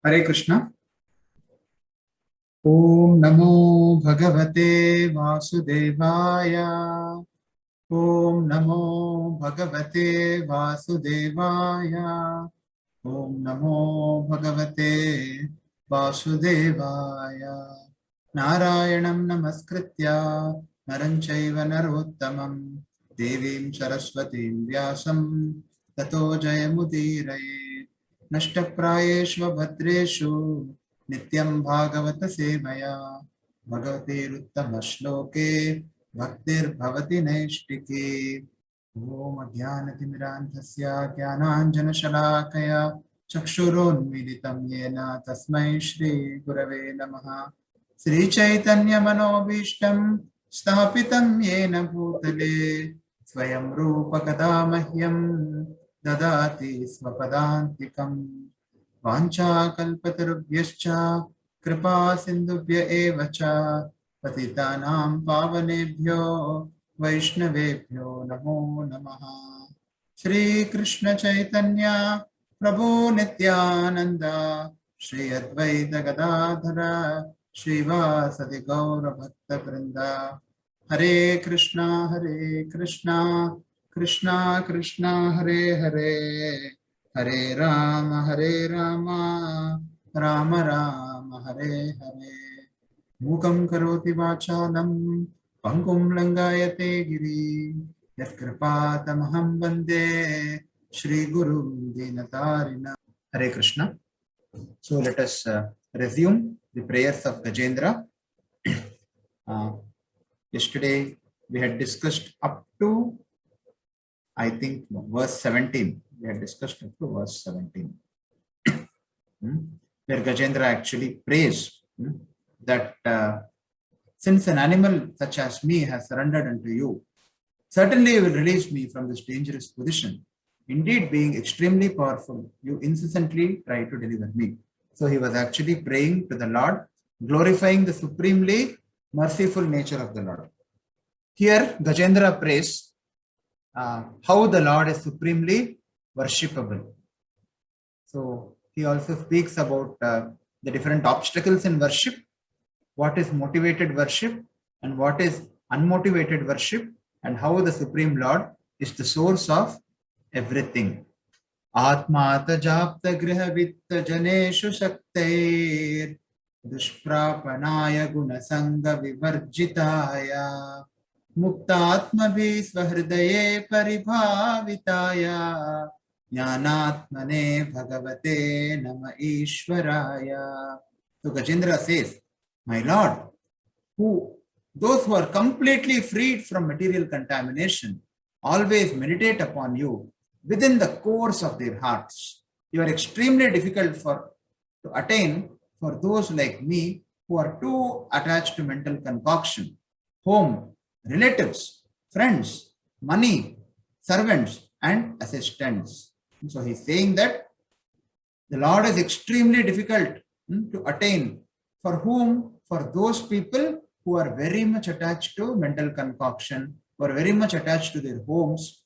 हरे कृष्ण। ओम नमो भगवते वासुदेवाय। ओम नमो भगवते वासुदेवाय। ओम नमो भगवते वासुदेवाय। नारायणं नमस्कृत्य नरं चैव नरोत्तमं देवीं सरस्वतीं व्यासं ततो जयमुदीरये। नष्टप्रायेषु भद्रेषु नित्यं भागवत सेवया भगवतेरुत्तमश्लोके भक्तिर्भवति नैष्टिकी। ॐ अज्ञानतिमिरान्धस्य ज्ञानाञ्जनशलाकया चक्षुरोन्मीलितं येन तस्मै श्रीगुरवे नमः। श्रीचैतन्यमनोभीष्टं स्थापितं येन भूतले स्वयं रूप कदा मह्यं ददाति स्वपदान्तिकम्। वाञ्छाकल्पतरुभ्यश्च कृपा सिन्धुभ्य एव च पतितानां पावनेभ्यो वैष्णवेभ्यो नमो नमः। श्रीकृष्ण चैतन्य प्रभु नित्यानंद श्री अद्वैत गदाधर श्रीवासदि गौर भक्त वृंदा। हरे कृष्णा कृष्णा कृष्णा हरे हरे, हरे राम राम राम हरे हरे। मूकं करोति वाचालं पंगुं लंघयते गिरिं यत्कृपातमहं वन्दे श्रीगुरुं दीनतारिणम्। हरे Krishna. So let us resume the prayers of Gajendra. Yesterday we had discussed up to, I think, verse 17. We had discussed up to verse 17, where Gajendra actually prays that since an animal such as me has surrendered unto you, certainly you will release me from this dangerous position. Indeed, being extremely powerful, you incessantly try to deliver me. So he was actually praying to the Lord, glorifying the supremely merciful nature of the Lord. Here, Gajendra prays how the Lord is supremely worshipable. So he also speaks about the different obstacles in worship, what is motivated worship and what is unmotivated worship, and how the Supreme Lord is the source of everything. Atmata japta griha vitta janeshu shaktair dushprapanaya gunasanga vivarjitaya muktatmabhi svahridaye paribhavitaya jnanatmane bhagavate nama ishvaraya. So Gajendra says, my Lord, those who are completely freed from material contamination always meditate upon you within the cores of their hearts. You are extremely difficult to attain for those like me who are too attached to mental concoction, home, relatives, friends, money, servants, and assistants. So he's saying that the Lord is extremely difficult to attain for whom? For those people who are very much attached to mental concoction, who are very much attached to their homes,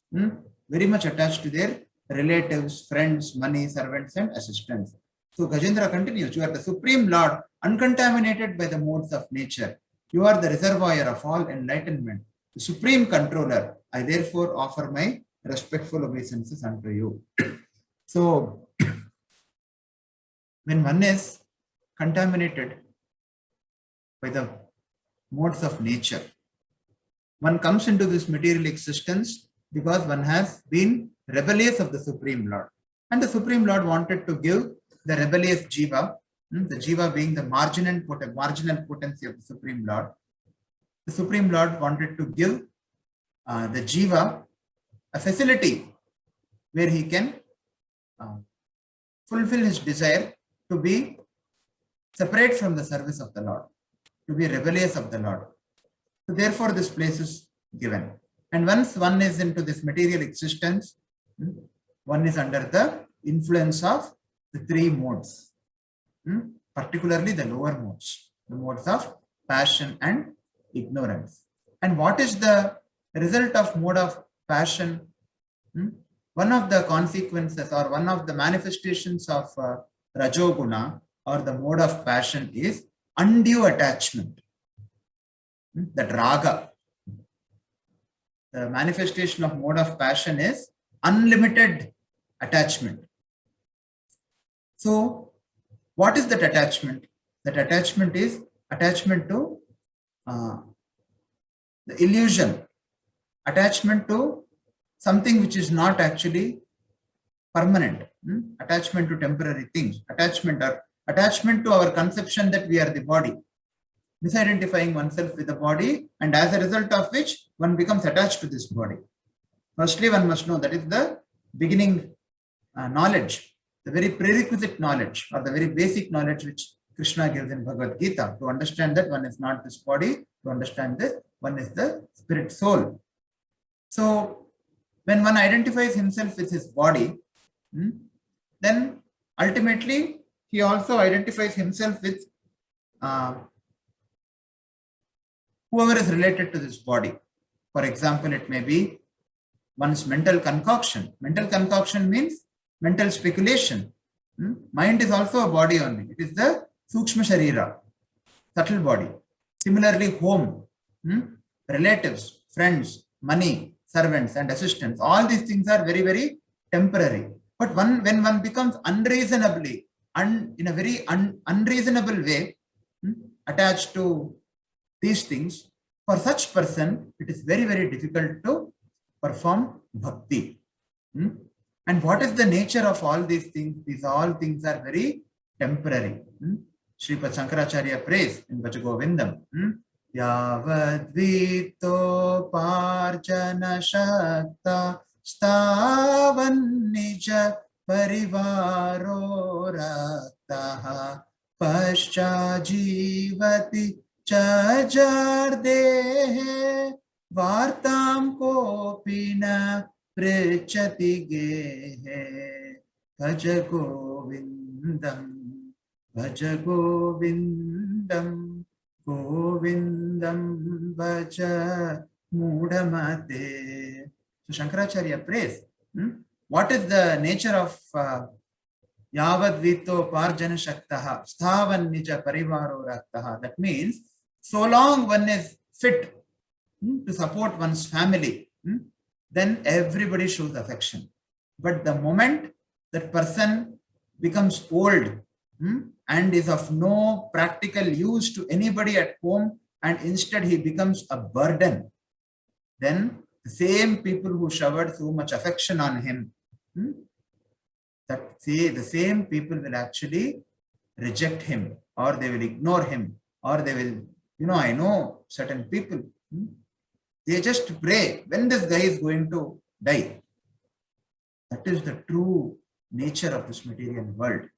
very much attached to their relatives, friends, money, servants, and assistants. So Gajendra continues, you are the Supreme Lord, uncontaminated by the modes of nature. You are the reservoir of all enlightenment, the Supreme Controller. I therefore offer my respectful obeisances unto you. So, when one is contaminated by the modes of nature, one comes into this material existence because one has been rebellious of the Supreme Lord. And the Supreme Lord wanted to give the rebellious Jiva, the Jiva being the marginal potency of the Supreme Lord. The Supreme Lord wanted to give the Jiva a facility where he can fulfill his desire to be separate from the service of the Lord, to be rebellious of the Lord. So therefore this place is given. And once one is into this material existence, one is under the influence of the three modes, particularly the lower modes, the modes of passion and ignorance. And what is the result of mode of passion? One of the consequences or one of the manifestations of Rajoguna or the mode of passion is undue attachment. That raga. The manifestation of mode of passion is unlimited attachment. So, what is that attachment? That attachment is attachment to the illusion, attachment to something which is not actually permanent, attachment to temporary things, attachment to our conception that we are the body, misidentifying oneself with the body, and as a result of which one becomes attached to this body. Firstly, one must know that is the beginning knowledge, the very prerequisite knowledge or the very basic knowledge which Krishna gives in Bhagavad Gita, to understand that one is not this body, to understand this one is the spirit soul. So when one identifies himself with his body, then ultimately he also identifies himself with whoever is related to this body. For example, it may be one's mental concoction. Mental concoction means mental speculation. Mind is also a body only. It is the Sukshma Sharira, subtle body. Similarly, home, relatives, friends, money, servants and assistants, all these things are very, very temporary. But when one becomes unreasonably, in a very unreasonable way, attached to these things, for such person, it is very, very difficult to perform bhakti. And what is the nature of all these things? These all things are very temporary. Sripad Shankaracharya prays in Bhajagovindam. Yavadvito parjana shakta stavan nija parivaro raktaha pascha jivati chajardehe vartam kopina prechati gehe bhaja govindam govindam bhaja mudamate. So Shankaracharya prays, what is the nature of Yavad Vito Parjana Shaktaha Sthavan Nija Parivaro Raktaha? That means, so long one is fit to support one's family, then everybody shows affection. But the moment that person becomes old and is of no practical use to anybody at home, and instead he becomes a burden, then the same people who showered so much affection on him, the same people will actually reject him, or they will ignore him, or they will, I know certain people, they just pray when this guy is going to die. That is the true nature of this material world.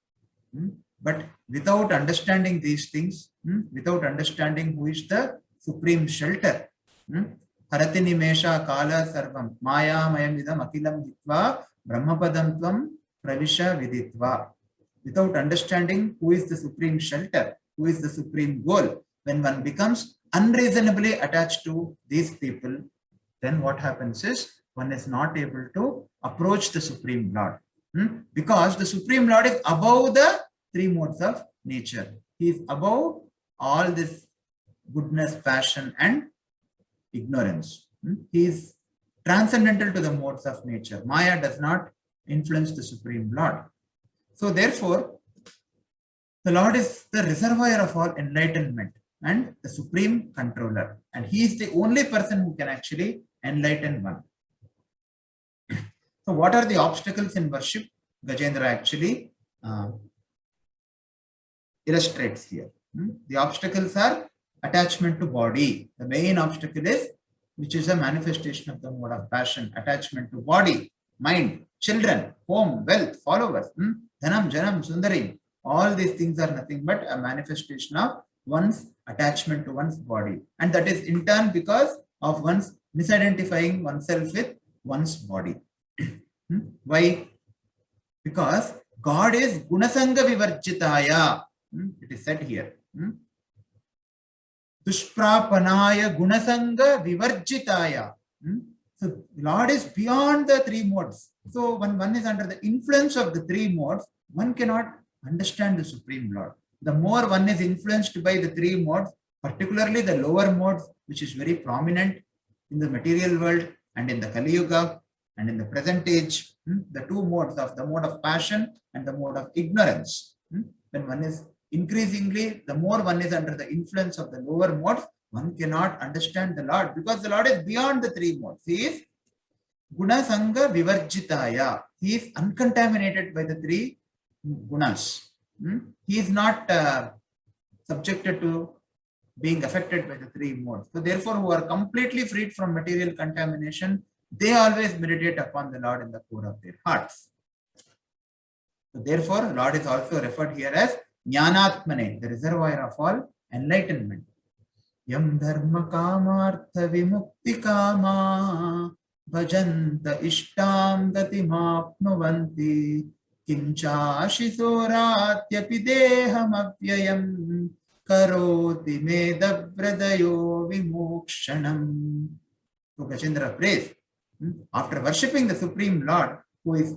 But without understanding these things, without understanding who is the supreme shelter, Haratini Mesha Kala Sarvam Maya Mayamidam Akilam Hitva Brahmapadam Tvam Pravisha Viditva. Without understanding who is the supreme shelter, who is the supreme goal, when one becomes unreasonably attached to these people, then what happens is one is not able to approach the Supreme Lord. Because the Supreme Lord is above the three modes of nature. He is above all this goodness, passion and ignorance. He is transcendental to the modes of nature. Maya does not influence the Supreme Lord. So therefore, the Lord is the reservoir of all enlightenment and the supreme controller. And he is the only person who can actually enlighten one. So what are the obstacles in worship? Gajendra actually illustrates here. The obstacles are attachment to body. The main obstacle is, which is a manifestation of the mode of passion, attachment to body, mind, children, home, wealth, followers, dhanam, janam, sundarim. All these things are nothing but a manifestation of one's attachment to one's body. And that is in turn because of one's misidentifying oneself with one's body. Why? Because God is Gunasanga Vivarjitaya. It is said here. Dushprapanaya Gunasanga Vivarjitaya. So Lord is beyond the three modes. So when one is under the influence of the three modes, one cannot understand the Supreme Lord. the more one is influenced by the three modes, particularly the lower modes, which is very prominent in the material world and in the Kali Yuga and in the present age, the two modes of the mode of passion and the mode of ignorance. When one is increasingly, the more one is under the influence of the lower modes, one cannot understand the Lord, because the Lord is beyond the three modes. He is Guna Sangha Vivarjitaya. He is uncontaminated by the three gunas. He is not subjected to being affected by the three modes. So therefore, who are completely freed from material contamination, they always meditate upon the Lord in the core of their hearts. So therefore, Lord is also referred here as Jnanatmane, the reservoir of all enlightenment. Yam dharma kamartha vimukti kama bhajanta ishtam gatimapnuvanti kinchashisoratyapi deham avyayam karoti medavradhayo vimokshanam. So Gajendra prays, after worshipping the Supreme Lord, who is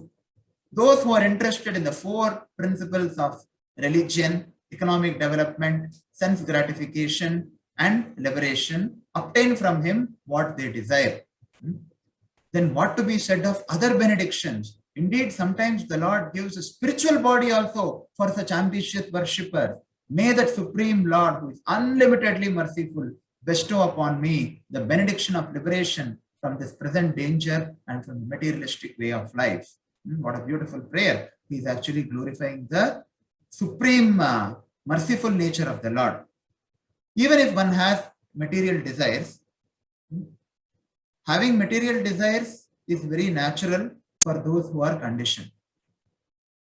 those who are interested in the four principles of religion, economic development, sense gratification, and liberation, obtain from him what they desire. Then what to be said of other benedictions? Indeed, sometimes the Lord gives a spiritual body also for such ambitious worshippers. May that Supreme Lord, who is unlimitedly merciful, bestow upon me the benediction of liberation from this present danger and from the materialistic way of life. What a beautiful prayer. He is actually glorifying the supreme merciful nature of the Lord. Even if one has material desires, having material desires is very natural for those who are conditioned.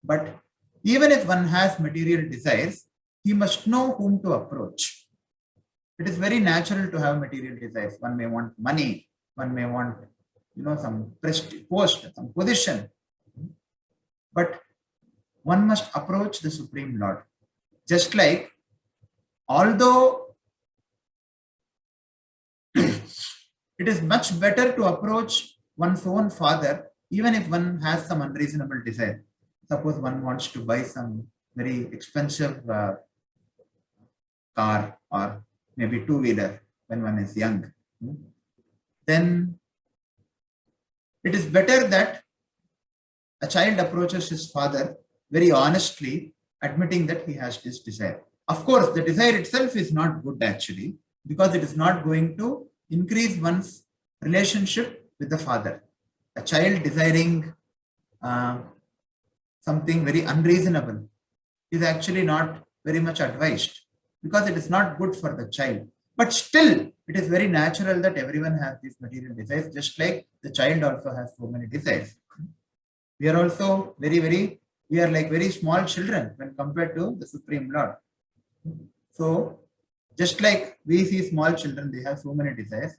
But even if one has material desires, he must know whom to approach. It is very natural to have material desires. One may want money, one may want, some prestige, post, some position. But one must approach the Supreme Lord. Just like, although it is much better to approach one's own father, even if one has some unreasonable desire. Suppose one wants to buy some very expensive car or maybe two-wheeler when one is young. Then it is better that a child approaches his father very honestly, admitting that he has this desire. Of course, the desire itself is not good actually, because it is not going to increase one's relationship with the father. A child desiring something very unreasonable is actually not very much advised, because it is not good for the child. But still, it is very natural that everyone has these material desires, just like the child also has so many desires. We are also we are like very small children when compared to the Supreme Lord. So, just like we see small children, they have so many desires.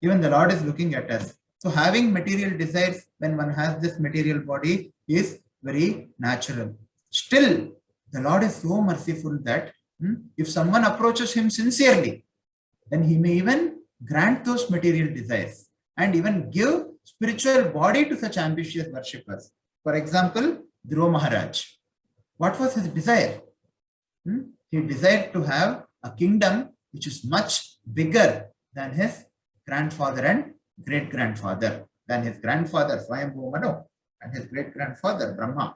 Even the Lord is looking at us. So having material desires when one has this material body is very natural. Still, the Lord is so merciful that if someone approaches him sincerely, then he may even grant those material desires and even give spiritual body to such ambitious worshippers. For example, Dhruva Maharaj. What was his desire? He desired to have a kingdom which is much bigger than his grandfather and great-grandfather, than his grandfather Swayambhu Manu and his great-grandfather Brahma.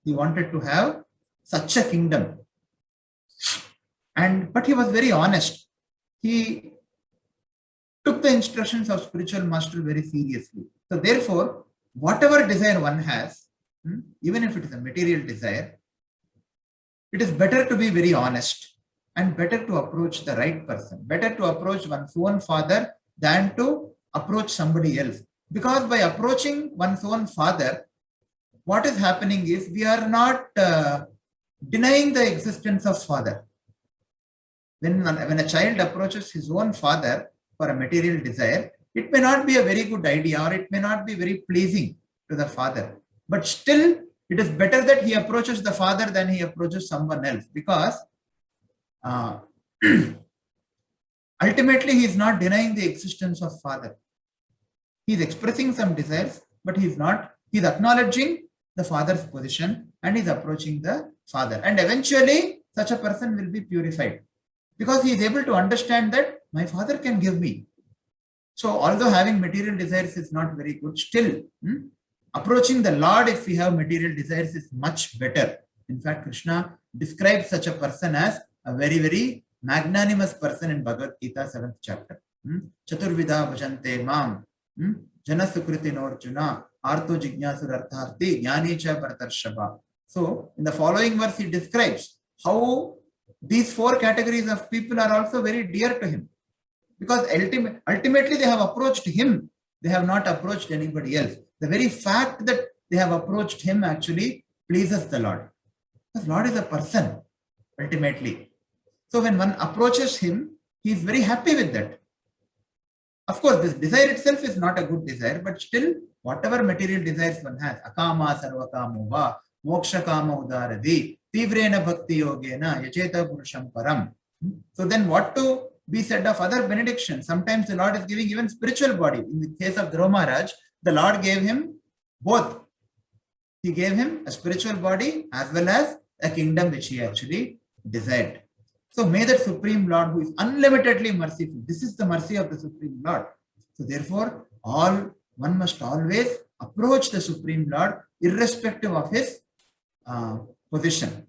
He wanted to have such a kingdom. But he was very honest. He took the instructions of spiritual master very seriously. So therefore, whatever desire one has, even if it is a material desire, it is better to be very honest and better to approach the right person, better to approach one's own father than to approach somebody else. Because by approaching one's own father, what is happening is we are not denying the existence of father. When a child approaches his own father for a material desire, it may not be a very good idea or it may not be very pleasing to the father. But still, it is better that he approaches the father than he approaches someone else, because ultimately he is not denying the existence of father. He is expressing some desires, but he is acknowledging the father's position and is approaching the father. And eventually, such a person will be purified because he is able to understand that my father can give me. So although having material desires is not very good, still approaching the Lord if we have material desires is much better. In fact, Krishna describes such a person as a very, very magnanimous person in Bhagavad Gita 7th chapter. Chaturvidha bhajante mam, jana sukriti norjuna, artho jignasur artharti, jnani cha bhartarshava. So in the following verse, he describes how these four categories of people are also very dear to him. Because ultimately they have approached him. They have not approached anybody else. The very fact that they have approached him actually pleases the Lord. Because Lord is a person, ultimately. So when one approaches him, he is very happy with that. Of course, this desire itself is not a good desire, but still, whatever material desires one has, akama sarvakamo va, moksha kama udaradi, tivrena bhakti yogena, yacheta purusham param. So then what to be said of other benedictions? Sometimes the Lord is giving even spiritual body. In the case of Dhruva Maharaj, the Lord gave him both. He gave him a spiritual body as well as a kingdom which he actually desired. So may that Supreme Lord, who is unlimitedly merciful, this is the mercy of the Supreme Lord. So therefore, one must always approach the Supreme Lord irrespective of his position.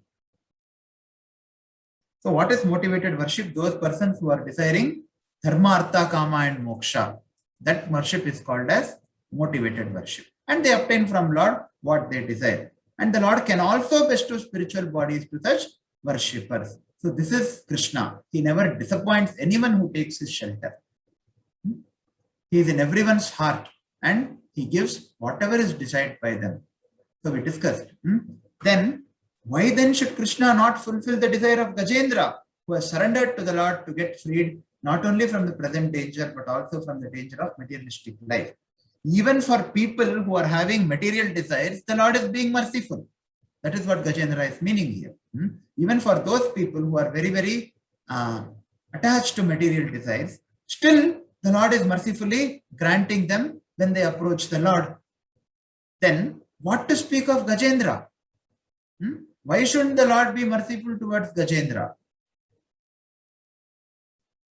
So what is motivated worship? Those persons who are desiring dharma, artha, kama and moksha. That worship is called as motivated worship. And they obtain from Lord what they desire. And the Lord can also bestow spiritual bodies to such worshippers. So this is Krishna. He never disappoints anyone who takes his shelter. He is in everyone's heart and he gives whatever is desired by them. So we discussed. Then why then should Krishna not fulfill the desire of Gajendra, who has surrendered to the Lord to get freed not only from the present danger, but also from the danger of materialistic life? Even for people who are having material desires, the Lord is being merciful. That is what Gajendra is meaning here. Even for those people who are very, very attached to material desires, still the Lord is mercifully granting them when they approach the Lord. Then what to speak of Gajendra? Why shouldn't the Lord be merciful towards Gajendra?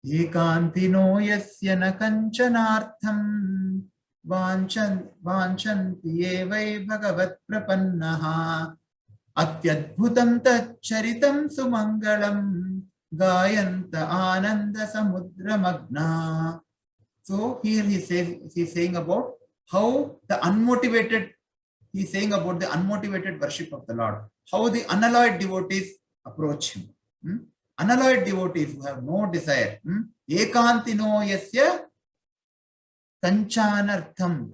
Ekantino yasya na kanchanartham vanchanti evai bhagavat prapannaha atyadbhutam tacharitam sumangalam gayanta ananda samudra magna. So here he's saying about how the unmotivated, he's saying about the unmotivated worship of the Lord, how the unalloyed devotees approach him. Unalloyed devotees who have no desire. Ekantino yasya kanchanartham.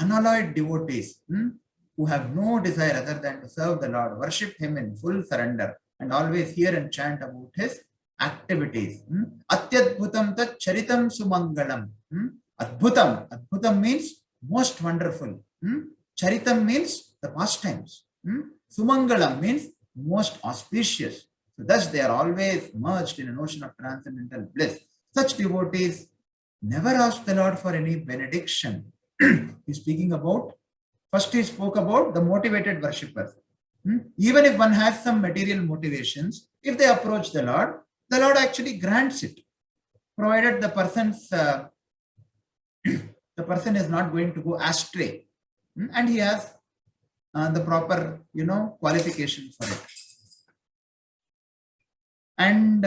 Unalloyed devotees who have no desire other than to serve the Lord, worship him in full surrender and always hear and chant about his activities. Atyadbhutam tat charitam sumangalam. Adbhutam. Adbhutam means most wonderful. Charitam means the pastimes. Sumangalam means most auspicious. So thus they are always merged in an ocean of transcendental bliss. Such devotees never ask the Lord for any benediction. He's speaking about, first he spoke about the motivated worshippers. Even if one has some material motivations, if they approach the Lord actually grants it, provided the person is not going to go astray, and he has the proper, qualification for it. And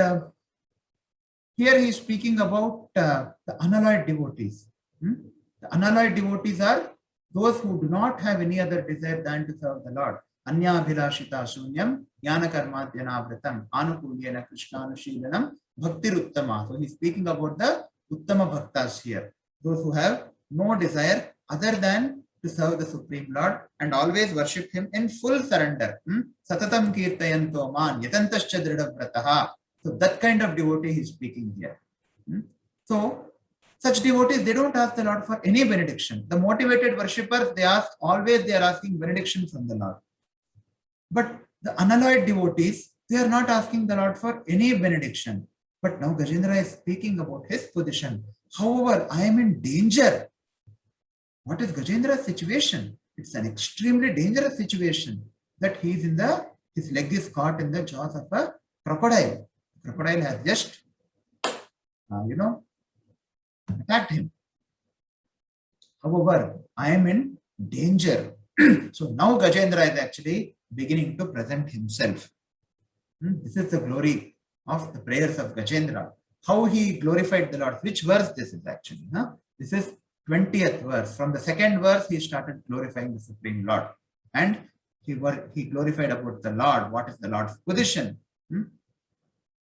here he is speaking about the unalloyed devotees. The unalloyed devotees are those who do not have any other desire than to serve the Lord. Anya bhilashita shunyam jnana karmadhyanavritam anukulyena krishnanushilanam bhaktiruttama. So he is speaking about the uttama bhaktas here. Those who have no desire other than to serve the Supreme Lord and always worship him in full surrender. Satatam kirtayanto man yatantascha dridhavrataha. So that kind of devotee he is speaking here. So such devotees, they don't ask the Lord for any benediction. The motivated worshippers, they are asking benediction from the Lord. But the unalloyed devotees, they are not asking the Lord for any benediction. But now Gajendra is speaking about his position. However, I am in danger. What is Gajendra's situation? It's an extremely dangerous situation that he is in the his leg is caught in the jaws of a crocodile. Crocodile has just, attacked him. However, I am in danger. So now Gajendra is actually beginning to present himself. This is the glory of the prayers of Gajendra. How he glorified the Lord. Which verse this is actually? This is 20th verse. From the second verse, he started glorifying the Supreme Lord. And he glorified about the Lord. What is the Lord's position?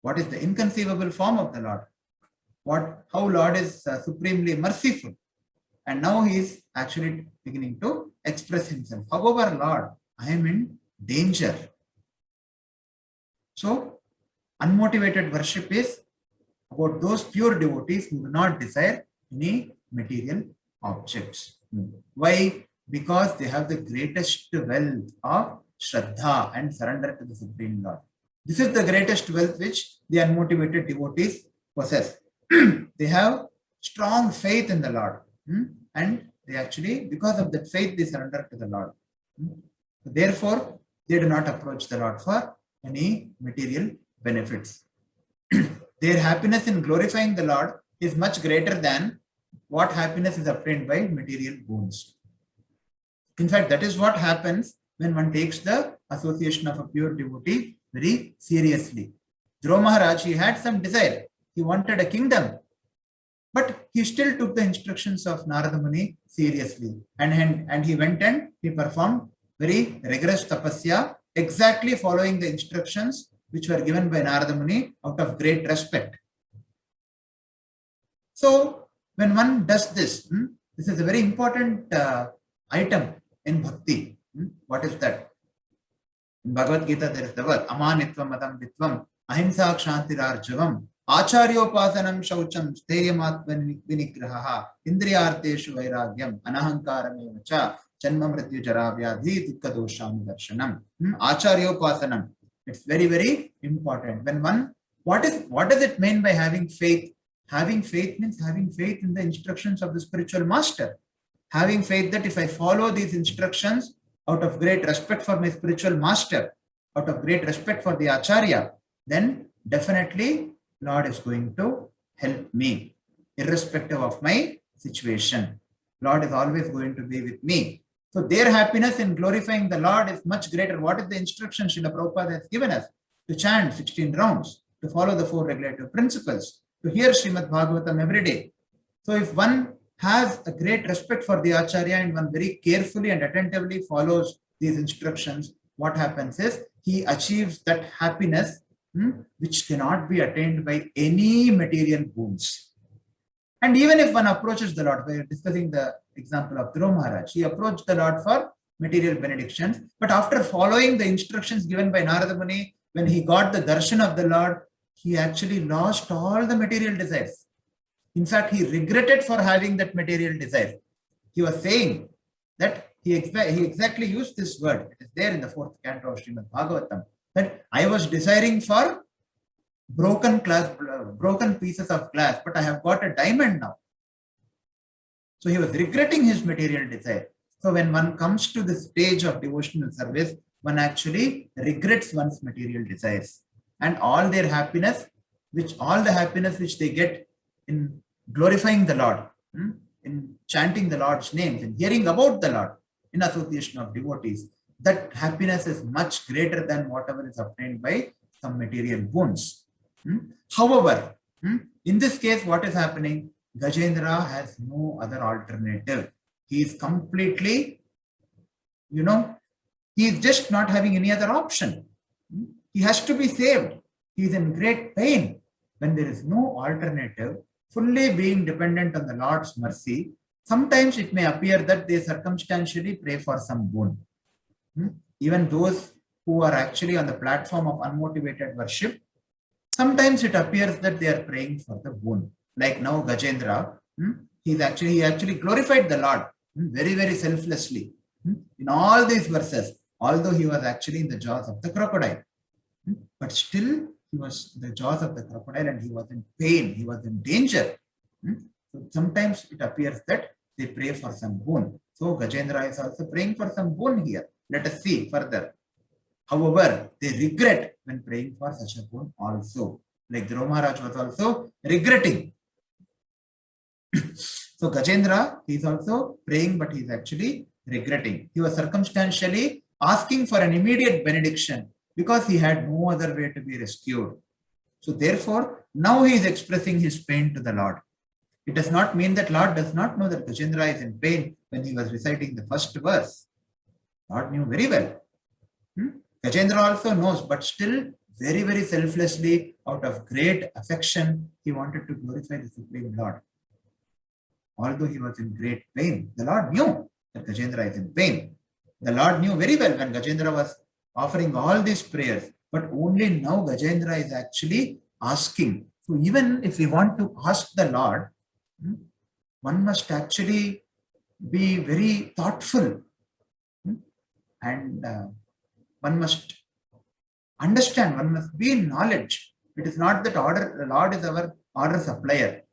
What is the inconceivable form of the Lord? How Lord is supremely merciful. And now he is actually beginning to express himself. However, Lord, I am in danger. So, unmotivated worship is about those pure devotees who do not desire any material objects. Why? Because they have the greatest wealth of Shraddha and surrender to the Supreme Lord. This is the greatest wealth which the unmotivated devotees possess. They have strong faith in the Lord. And they actually, because of that faith, they surrender to the Lord. Therefore, they do not approach the Lord for any material benefits. Their happiness in glorifying the Lord is much greater than what happiness is obtained by material boons. In fact, that is what happens when one takes the association of a pure devotee very seriously. Dhruva Maharaj, he had some desire. He wanted a kingdom. But he still took the instructions of Narada Muni seriously. And he went and he performed very rigorous tapasya, exactly following the instructions which were given by Narada Muni out of great respect. So, when one does this, this is a very important item in bhakti. What is that? In Bhagavad Gita, there is the word amanitvam madam vitvam ahimsa kshantirarjavam acharyopasanam shaucham steyamatva vinigraha indriyarteshu vairagyam anahankarameva janma mrityu jara vyadhi dukkha dosham darshanam. Acharyopasanam. It's very, very important. When what does it mean by having faith? Having faith means having faith in the instructions of the spiritual master. Having faith that if I follow these instructions out of great respect for my spiritual master, out of great respect for the Acharya, then definitely Lord is going to help me, irrespective of my situation. Lord is always going to be with me. So their happiness in glorifying the Lord is much greater. What is the instruction Srila Prabhupada has given us? To chant 16 rounds, to follow the 4 regulative principles, to hear Srimad Bhagavatam every day. So if one has a great respect for the Acharya and one very carefully and attentively follows these instructions, what happens is he achieves that happiness which cannot be attained by any material boons. And even if one approaches the Lord, we are discussing the example of Dhruva Maharaj, he approached the Lord for material benedictions, but after following the instructions given by Narada Muni, when he got the darshan of the Lord, he actually lost all the material desires. In fact, he regretted for having that material desire. He was saying that he exactly used this word. It is there in the 4th canto of Srimad Bhagavatam, that I was desiring for broken pieces of glass, but I have got a diamond now. So he was regretting his material desire. So when one comes to the stage of devotional service, one actually regrets one's material desires. And all the happiness which they get in glorifying the Lord, in chanting the Lord's names, in hearing about the Lord, in association of devotees, that happiness is much greater than whatever is obtained by some material boons. However, in this case, what is happening? Gajendra has no other alternative. He is completely, he is just not having any other option. He has to be saved. He is in great pain. When there is no alternative, fully being dependent on the Lord's mercy, sometimes it may appear that they circumstantially pray for some boon. Even those who are actually on the platform of unmotivated worship, sometimes it appears that they are praying for the boon. Like now Gajendra, he actually glorified the Lord very, very selflessly in all these verses, although he was actually in the jaws of the crocodile. But still, he was in the jaws of the crocodile and he was in pain, he was in danger. So sometimes it appears that they pray for some boon. So Gajendra is also praying for some boon here. Let us see further. However, they regret when praying for such a boon also. Like Dhruva Maharaj was also regretting. So Gajendra, he is also praying, but he is actually regretting. He was circumstantially asking for an immediate benediction because he had no other way to be rescued. So therefore, now he is expressing his pain to the Lord. It does not mean that Lord does not know that Gajendra is in pain when he was reciting the first verse. Lord knew very well. Gajendra also knows, but still very, very selflessly, out of great affection, he wanted to glorify the Supreme Lord. Although he was in great pain, the Lord knew that Gajendra is in pain. The Lord knew very well when Gajendra was offering all these prayers, but only now Gajendra is actually asking. So even if we want to ask the Lord, one must actually be very thoughtful, and one must understand, one must be in knowledge. It is not that the Lord is our order supplier,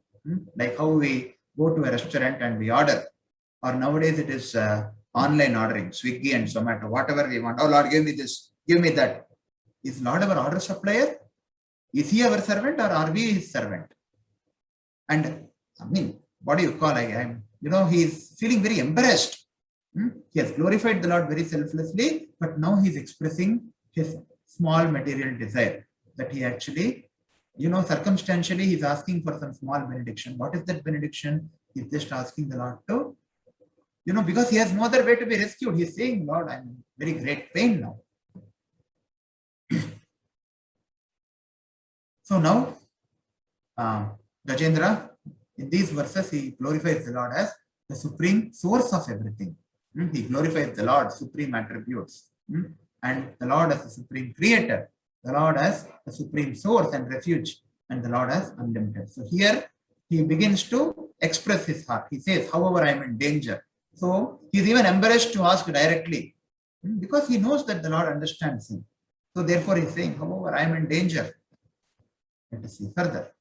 like how we go to a restaurant and we order, or nowadays it is online ordering, Swiggy and Zomato, whatever we want. Oh Lord, give me this, give me that. Is Lord our order supplier? Is he our servant, or are we his servant? And I mean, what do you call? He is feeling very embarrassed. He has glorified the Lord very selflessly, but now he is expressing his small material desire that he actually, circumstantially, he is asking for some small benediction. What is that benediction? He is just asking the Lord to, because he has no other way to be rescued. He is saying, Lord, I'm in very great pain now. So now, Gajendra, in these verses, he glorifies the Lord as the supreme source of everything. He glorifies the Lord, supreme attributes, and the Lord as the supreme creator, the Lord as the supreme source and refuge, and the Lord as unlimited. So here he begins to express his heart. He says, however, I am in danger. So he's even embarrassed to ask directly because he knows that the Lord understands him. So therefore he's saying, however, I am in danger. Let us see further.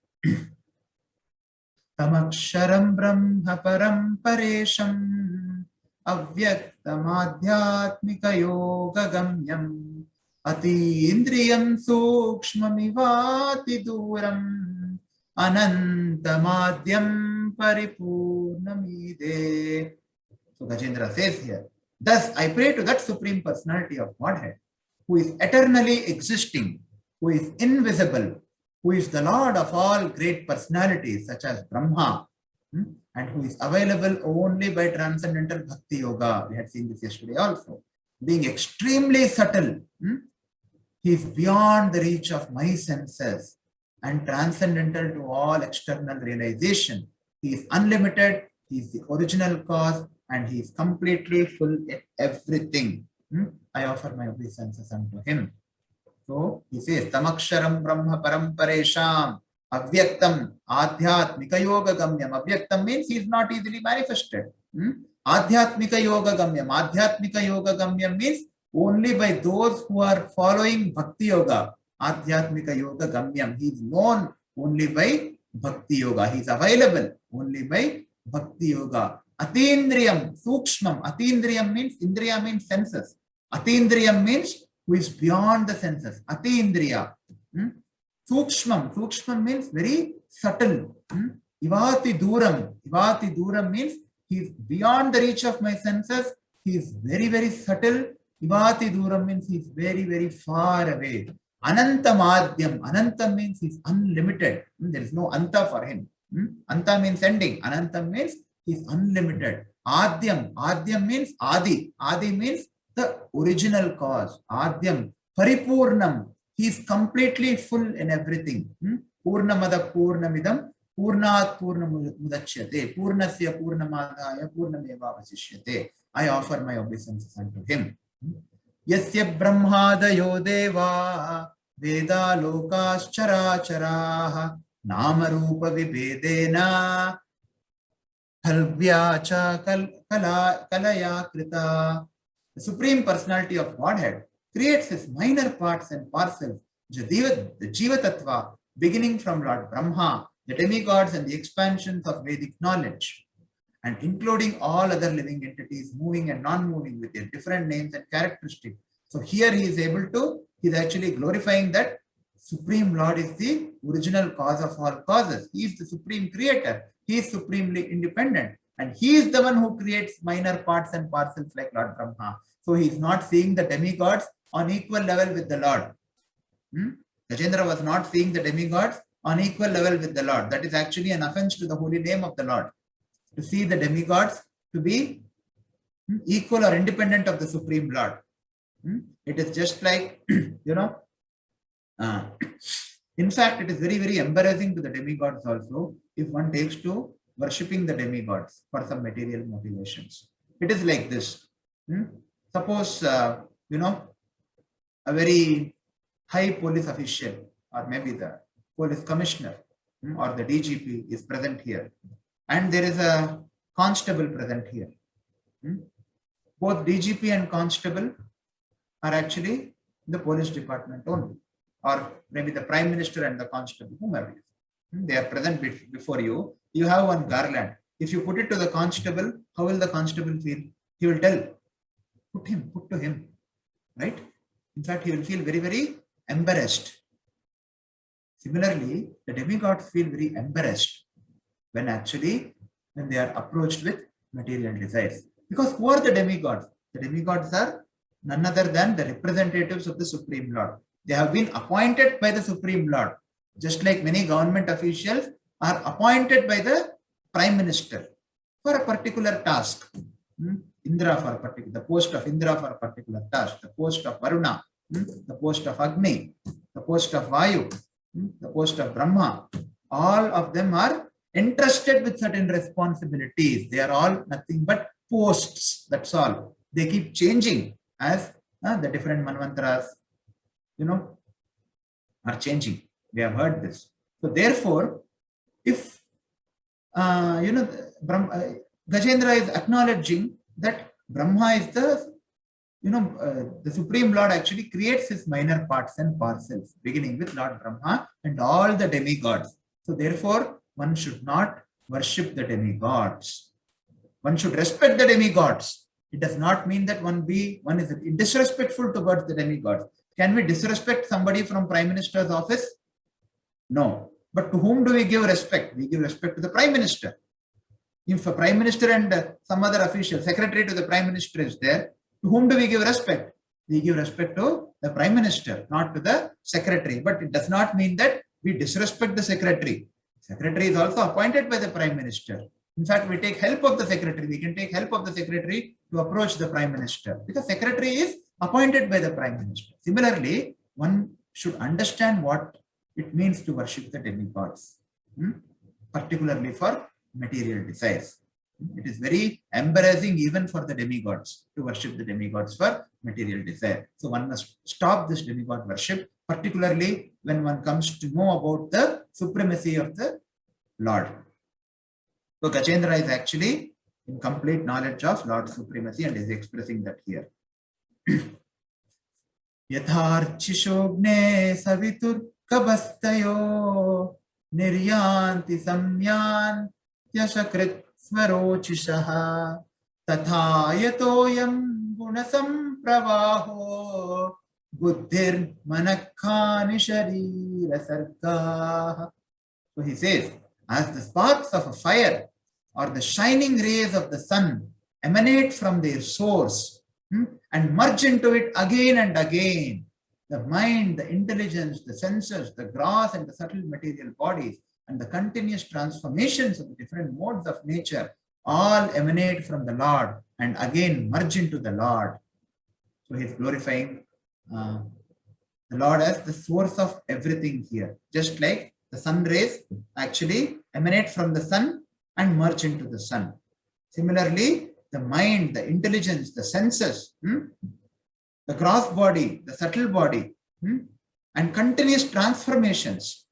Tamaksharam brahma param paresham avyaktamadhyatmika yoga gamyam atindriyam sukshmamivati duram anantamadyam paripurnamide. So Gajendra says here, thus I pray to that Supreme Personality of Godhead, who is eternally existing, who is invisible, who is the Lord of all great personalities such as Brahma, and who is available only by transcendental Bhakti Yoga. We had seen this yesterday also. Being extremely subtle, he is beyond the reach of my senses and transcendental to all external realization. He is unlimited, he is the original cause, and he is completely full in everything. I offer my obeisances unto him. So he says, Tamaksharam Brahma Paramparesham Avyaktam Adhyatmika Yoga Gamyam. Avyaktam means he is not easily manifested. Adhyatmika Yoga Gamyam. Adhyatmika Yoga Gamyam means only by those who are following Bhakti Yoga. Adhyatmika Yoga Gamyam. He is known only by Bhakti Yoga. He is available only by Bhakti Yoga. Atindriyam, Sukshmam. Atindriyam means, Indriya means senses. Atindriyam means who is beyond the senses. Atindriya. Sukshmam. Sukshmam means very subtle. Ivati Duram. Ivati Duram means he is beyond the reach of my senses. He is very, very subtle. Ivati Duram means he is very, very far away. Anantamadhyam. Anantam means he is unlimited. There is no anta for him. Anta means ending. Anantam means he is unlimited. Adhyam. Adhyam means Adi. Adi means the original cause. Adhyam. Paripurnam. He is completely full in everything. Purnamada Purnamidam. Purnat Purnamudachyate. Purnasya Purnamadaya Purnameva Vasishyate. I offer my obeisances unto him. Yasya Brahmadayo Deva Veda Lokas Characharaha Nama Rupa Vibedena Kalvyacha Kalaya Krita. The Supreme Personality of Godhead creates his minor parts and parcels, the Jiva Tattva, beginning from Lord Brahma, the demigods and the expansions of Vedic knowledge, and including all other living entities, moving and non-moving with their different names and characteristics, So here he is able to, he is actually glorifying that Supreme Lord is the original cause of all causes. He is the supreme creator. He is supremely independent. And he is the one who creates minor parts and parcels like Lord Brahma. So he is not seeing the demigods on equal level with the Lord. Gajendra was not seeing the demigods on equal level with the Lord. That is actually an offense to the holy name of the Lord. To see the demigods to be equal or independent of the Supreme Lord. It is just like, in fact, it is very, very embarrassing to the demigods also if one takes to worshipping the demigods for some material motivations. It is like this. Suppose, a very high police official or maybe the police commissioner or the DGP is present here and there is a constable present here. Both DGP and constable are actually the police department only, or maybe the prime minister and the constable, whomever it is. They are present before you. You have one garland. If you put it to the constable, how will the constable feel? He will tell, put to him, right? In fact, he will feel very, very embarrassed. Similarly, the demigods feel very embarrassed when they are approached with material desires. Because who are the demigods? The demigods are none other than the representatives of the Supreme Lord. They have been appointed by the Supreme Lord, just like many government officials are appointed by the Prime Minister for a particular task. Indra for a particular, the post of Indra for a particular task, the post of Varuna, the post of Agni, the post of Vayu, the post of Brahma. All of them are entrusted with certain responsibilities. They are all nothing but posts. That's all. They keep changing as the different manvantras, are changing. We have heard this. So therefore, if Gajendra is acknowledging that Brahma is the Supreme Lord actually creates his minor parts and parcels, beginning with Lord Brahma and all the demigods. So therefore, one should not worship the demigods. One should respect the demigods. It does not mean that one is disrespectful towards the demigods. Can we disrespect somebody from Prime Minister's office? No. But to whom do we give respect? We give respect to the Prime Minister. If a Prime Minister and some other official, secretary to the Prime Minister is there, to whom do we give respect? We give respect to the Prime Minister, not to the secretary. But it does not mean that we disrespect the secretary. Secretary is also appointed by the Prime Minister. In fact, we take help of the secretary. We can take help of the secretary to approach the Prime Minister because secretary is appointed by the Prime Minister. Similarly, one should understand what it means to worship the demigods, particularly for material desires. It is very embarrassing even for the demigods to worship the demigods for material desire. So one must stop this demigod worship, particularly when one comes to know about the supremacy of the Lord. So Gajendra is actually in complete knowledge of Lord's supremacy and is expressing that here. Yatharchishogne savitur kabhastayo niryanti samyan yashakrit svarochishaha tathayatoyam gunasam pravaho buddhir manakkani sharira sargaha. So he says, as the sparks of a fire or the shining rays of the sun emanate from their source and merge into it again and again, the mind, the intelligence, the senses, the gross and the subtle material bodies, and the continuous transformations of the different modes of nature all emanate from the Lord and again merge into the Lord. So he is glorifying the Lord as the source of everything here, just like the sun rays actually emanate from the sun and merge into the sun. Similarly, the mind, the intelligence, the senses, the gross body, the subtle body, and continuous transformations,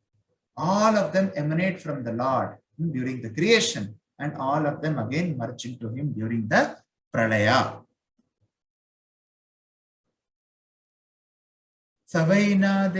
all of them emanate from the Lord during the creation, and all of them again merge into him during the pralaya. Savaina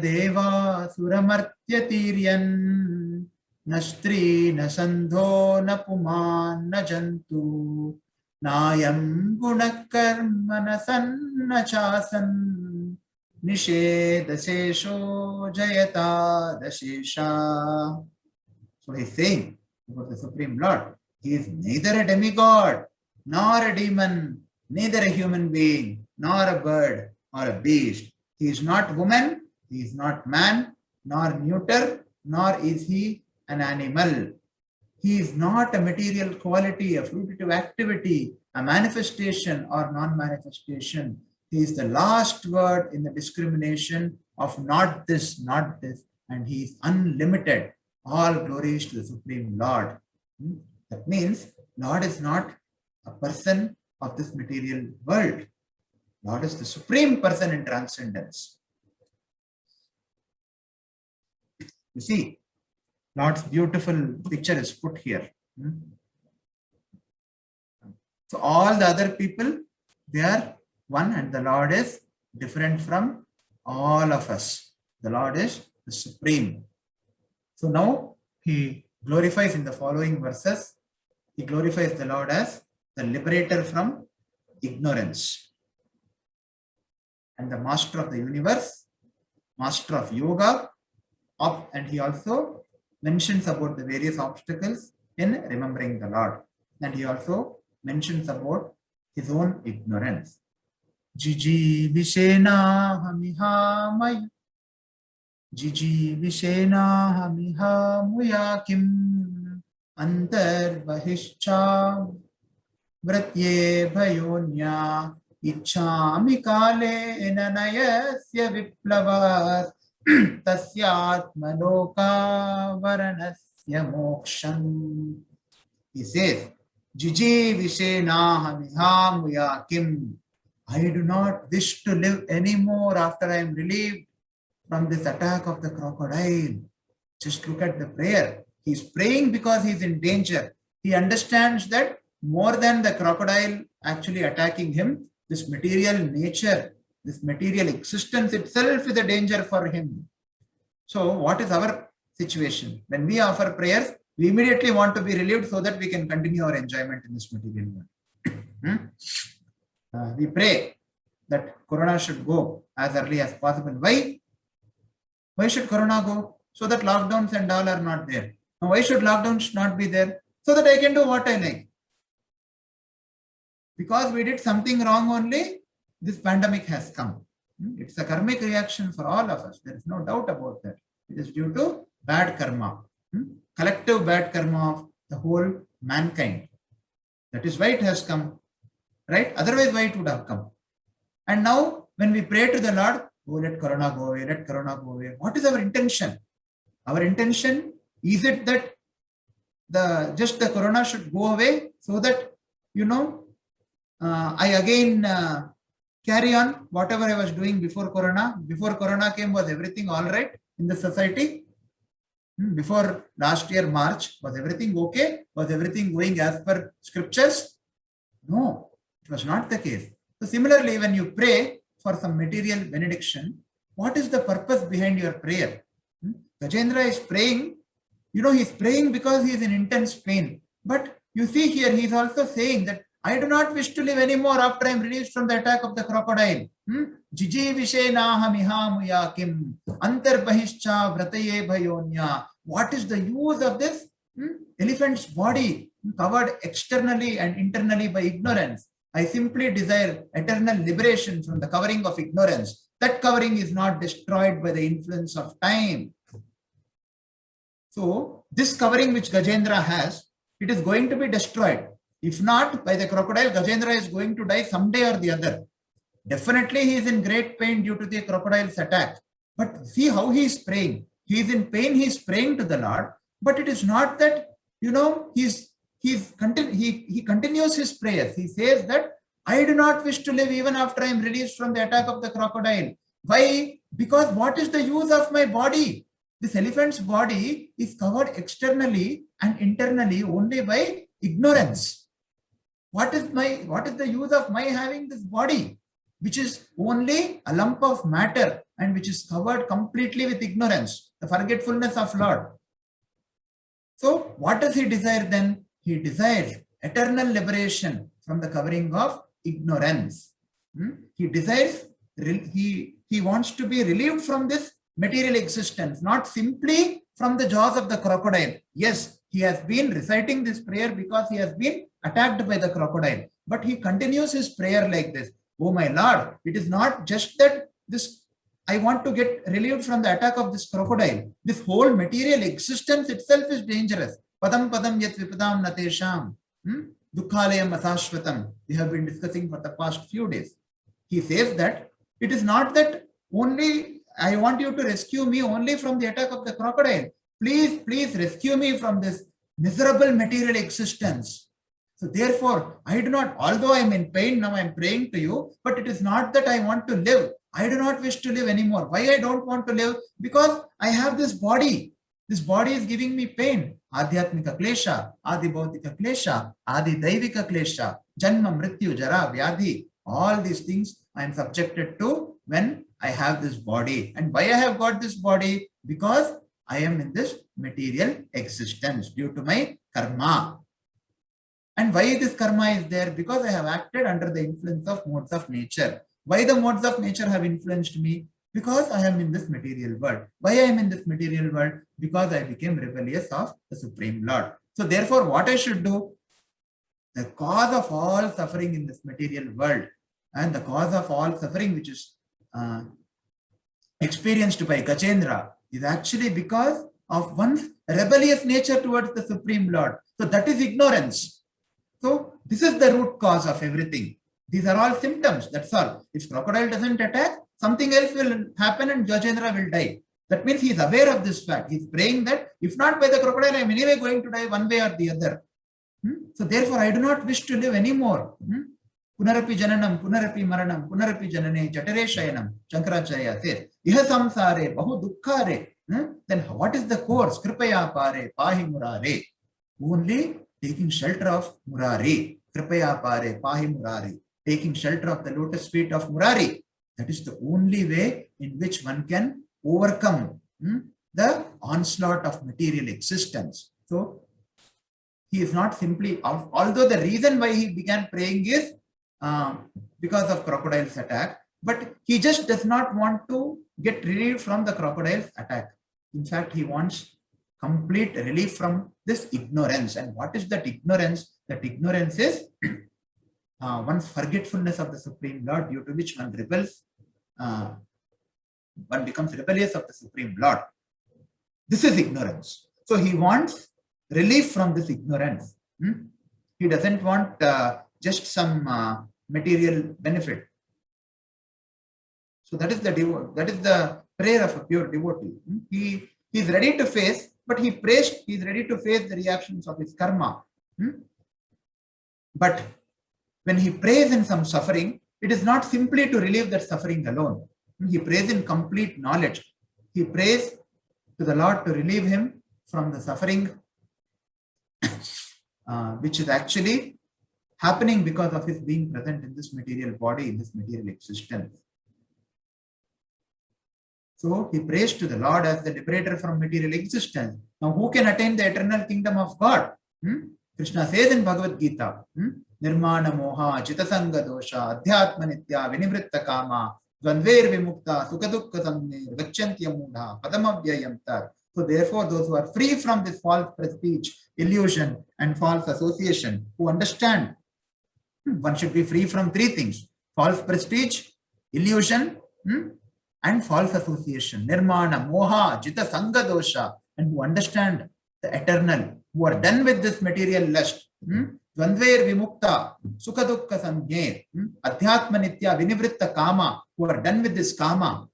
deva suramartya tiryan na stri na sandho na puman na jantu Nayam gunakarmana sanna chasan nishedasesho jayata dashesha. So he's saying about the Supreme Lord, he is neither a demigod, nor a demon, neither a human being, nor a bird or a beast. He is not woman, he is not man, nor neuter, nor is he an animal. He is not a material quality, a fruitive activity, a manifestation or non-manifestation. He is the last word in the discrimination of not this, and he is unlimited. All glories to the Supreme Lord. That means Lord is not a person of this material world. Lord is the supreme person in transcendence. You see, Lord's beautiful picture is put here. So all the other people, they are one, and the Lord is different from all of us. The Lord is the supreme. So now he glorifies in the following verses. He glorifies the Lord as the liberator from ignorance and the master of the universe, master of yoga, and he also mentions about the various obstacles in remembering the Lord. And he also mentions about his own ignorance. Jiji Vishena Hamihamaya Jiji Vishena Hamihamuya Kim Antar Bahischa Vratye Bhayonya Ichchami Kale Enanayasya Viplavas Tasyatmaloka Varanasya Moksham. He says, Jiji Vishena Hamihamuya Kim. I do not wish to live anymore after I am relieved from this attack of the crocodile. Just look at the prayer. He is praying because he is in danger. He understands that more than the crocodile actually attacking him, this material nature, this material existence itself is a danger for him. So what is our situation? When we offer prayers, we immediately want to be relieved so that we can continue our enjoyment in this material world. We pray that Corona should go as early as possible. Why? Why should Corona go? So that lockdowns and all are not there. Now, why should lockdowns not be there? So that I can do what I like. Because we did something wrong only, this pandemic has come. It's a karmic reaction for all of us. There is no doubt about that. It is due to bad karma, collective bad karma of the whole mankind. That is why it has come, right? Otherwise, why it would have come? And now, when we pray to the Lord, oh, let Corona go away, let Corona go away. What is our intention? Our intention, is it that just the Corona should go away so that, I again carry on whatever I was doing before Corona? Before Corona came, was everything all right in the society? Before last year, March, was everything okay? Was everything going as per scriptures? No, it was not the case. So similarly, when you pray for some material benediction, what is the purpose behind your prayer? Gajendra is praying, he's praying because he is in intense pain. But you see here, he is also saying that I do not wish to live anymore after I am released from the attack of the crocodile. Jiji Vishena Hamihamuya Kim Antar Bahischa Vrataye Bhayonya. What is the use of this elephant's body covered externally and internally by ignorance? I simply desire eternal liberation from the covering of ignorance. That covering is not destroyed by the influence of time. So this covering which Gajendra has, it is going to be destroyed. If not by the crocodile, Gajendra is going to die someday or the other. Definitely he is in great pain due to the crocodile's attack. But see how he is praying. He is in pain, he is praying to the Lord. But it is not that, he continues his prayers. He says that I do not wish to live even after I am released from the attack of the crocodile. Why? Because what is the use of my body? This elephant's body is covered externally and internally only by ignorance. What is the use of my having this body, which is only a lump of matter and which is covered completely with ignorance, the forgetfulness of Lord. So what does he desire then? He desires eternal liberation from the covering of ignorance. He desires, he wants to be relieved from this material existence, not simply from the jaws of the crocodile. Yes, he has been reciting this prayer because he has been attacked by the crocodile, but he continues his prayer like this. Oh my Lord, it is not just that this I want to get relieved from the attack of this crocodile. This whole material existence itself is dangerous. Padam padam yat vipadam natesham. Dukhalayam asashvatam. We have been discussing for the past few days. He says that it is not that only I want you to rescue me only from the attack of the crocodile. Please, please rescue me from this miserable material existence. So therefore, I do not, although I am in pain, now I am praying to you, but it is not that I want to live. I do not wish to live anymore. Why I don't want to live? Because I have this body. This body is giving me pain. Adhyatmika klesha, adi bhautika klesha, adi daivika klesha, janma mrityu jara vyadhi. All these things I am subjected to when I have this body. And why I have got this body? Because I am in this material existence due to my karma. And why this karma is there? Because I have acted under the influence of modes of nature. Why the modes of nature have influenced me? Because I am in this material world. Why I am in this material world? Because I became rebellious of the Supreme Lord. So therefore, what I should do? The cause of all suffering in this material world and the cause of all suffering which is experienced by Gajendra is actually because of one's rebellious nature towards the Supreme Lord. So that is ignorance. So this is the root cause of everything. These are all symptoms, that's all. If crocodile doesn't attack, something else will happen and Gajendra will die. That means he is aware of this fact. He is praying that if not by the crocodile, I am anyway going to die one way or the other. So therefore, I do not wish to live anymore. Punarapi jananam, punarapi maranam, punarapi janane, jatare shayanam. Shankaracharya says, Iha samsare, bahu dukkhare. Then what is the course? Kripaya pare, pahi murare. Only taking shelter of Murari. Kripaya pare, pahi murari. Taking shelter of the lotus feet of Murari. That is the only way in which one can overcome the onslaught of material existence. So, he is not simply, although the reason why he began praying is because of crocodile's attack, but he just does not want to get relief from the crocodile's attack. In fact, he wants complete relief from this ignorance. And what is that ignorance? That ignorance is one's forgetfulness of the Supreme Lord, due to which one rebels, one becomes rebellious of the Supreme Lord. This is ignorance. So he wants relief from this ignorance. He doesn't want just some material benefit. So that is the prayer of a pure devotee. He is ready to face, but he is ready to face the reactions of his karma. But when he prays in some suffering, it is not simply to relieve that suffering alone. He prays in complete knowledge. He prays to the Lord to relieve him from the suffering which is actually happening because of his being present in this material body, in this material existence. So he prays to the Lord as the liberator from material existence. Now, who can attain the eternal kingdom of God? Krishna says in Bhagavad Gita, Nirmana moha chitasanga dosha adhyatma nitya vinivritta kama dvandver vimukta sukadukka samne gacchantya mudha padamavyayam tar. So therefore, those who are free from this false prestige, illusion and false association, who understand one should be free from three things: false prestige, illusion, and false association. Nirmana, moha, jita, sangha, dosha, and who understand the eternal, who are done with this material lust. Dvandver vimukta, sukha dukkha samjne, adhyatma nitya vinivritta kama, who are done with this kama.